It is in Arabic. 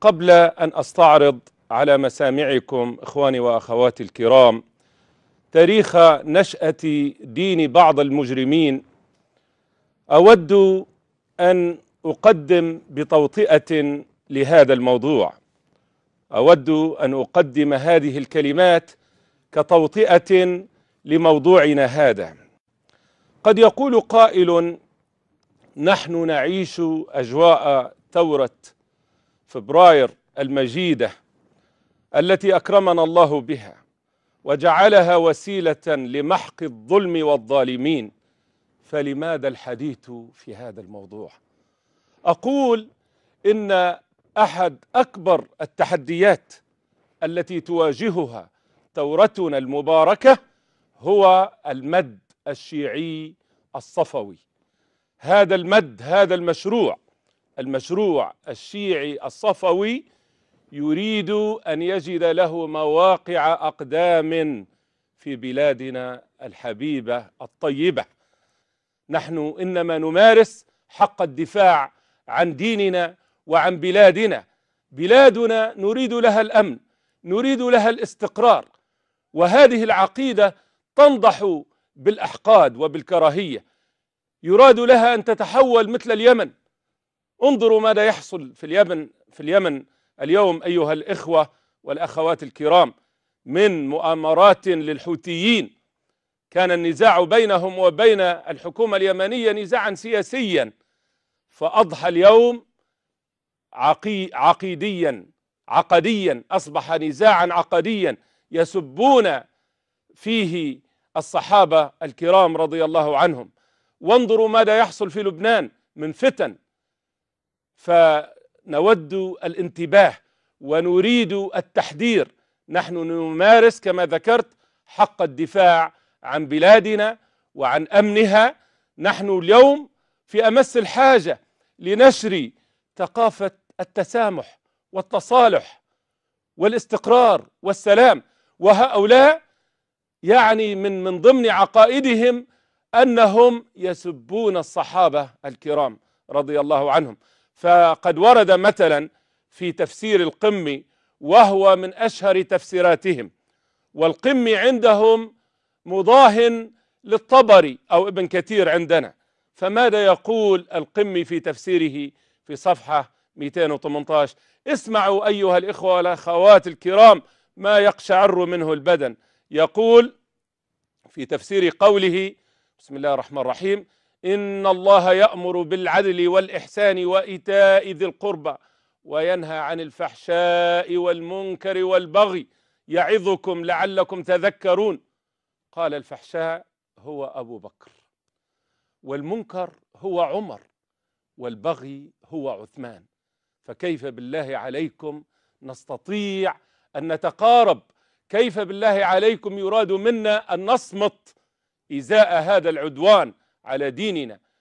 قبل أن أستعرض على مسامعكم إخواني وأخواتي الكرام تاريخ نشأة دين بعض المجرمين، أود أن أقدم بتوطئة لهذا الموضوع. أود أن أقدم هذه الكلمات كتوطئة لموضوعنا هذا. قد يقول قائل: نحن نعيش أجواء ثورة فبراير المجيدة التي أكرمنا الله بها وجعلها وسيلة لمحق الظلم والظالمين، فلماذا الحديث في هذا الموضوع؟ أقول إن أحد أكبر التحديات التي تواجهها ثورتنا المباركة هو المد الشيعي الصفوي. هذا المد، هذا المشروع الشيعي الصفوي يريد أن يجد له مواقع أقدام في بلادنا الحبيبة الطيبة. نحن إنما نمارس حق الدفاع عن ديننا وعن بلادنا. بلادنا نريد لها الأمن، نريد لها الاستقرار، وهذه العقيدة تنضح بالأحقاد وبالكراهية. يراد لها أن تتحول مثل اليمن. انظروا ماذا يحصل في اليمن اليوم أيها الإخوة والأخوات الكرام من مؤامرات للحوثيين. كان النزاع بينهم وبين الحكومة اليمنية نزاعا سياسيا، فأضحى اليوم عقديا، أصبح نزاعا عقديا يسبون فيه الصحابة الكرام رضي الله عنهم. وانظروا ماذا يحصل في لبنان من فتن. فنود الانتباه ونريد التحذير. نحن نمارس كما ذكرت حق الدفاع عن بلادنا وعن أمنها. نحن اليوم في أمس الحاجة لنشر ثقافة التسامح والتصالح والاستقرار والسلام. وهؤلاء يعني من ضمن عقائدهم أنهم يسبون الصحابة الكرام رضي الله عنهم. فقد ورد مثلا في تفسير القمي، وهو من أشهر تفسيراتهم، والقمي عندهم مضاه للطبري أو ابن كثير عندنا. فماذا يقول القمي في تفسيره في صفحة 218؟ اسمعوا أيها الإخوة والأخوات الكرام ما يقشعر منه البدن. يقول في تفسير قوله: بسم الله الرحمن الرحيم: إن الله يأمر بالعدل والإحسان وإيتاء ذي القربى وينهى عن الفحشاء والمنكر والبغي يعظكم لعلكم تذكرون. قال: الفحشاء هو أبو بكر، والمنكر هو عمر، والبغي هو عثمان. فكيف بالله عليكم نستطيع أن نتقارب؟ كيف بالله عليكم يراد منا أن نصمت إزاء هذا العدوان على ديننا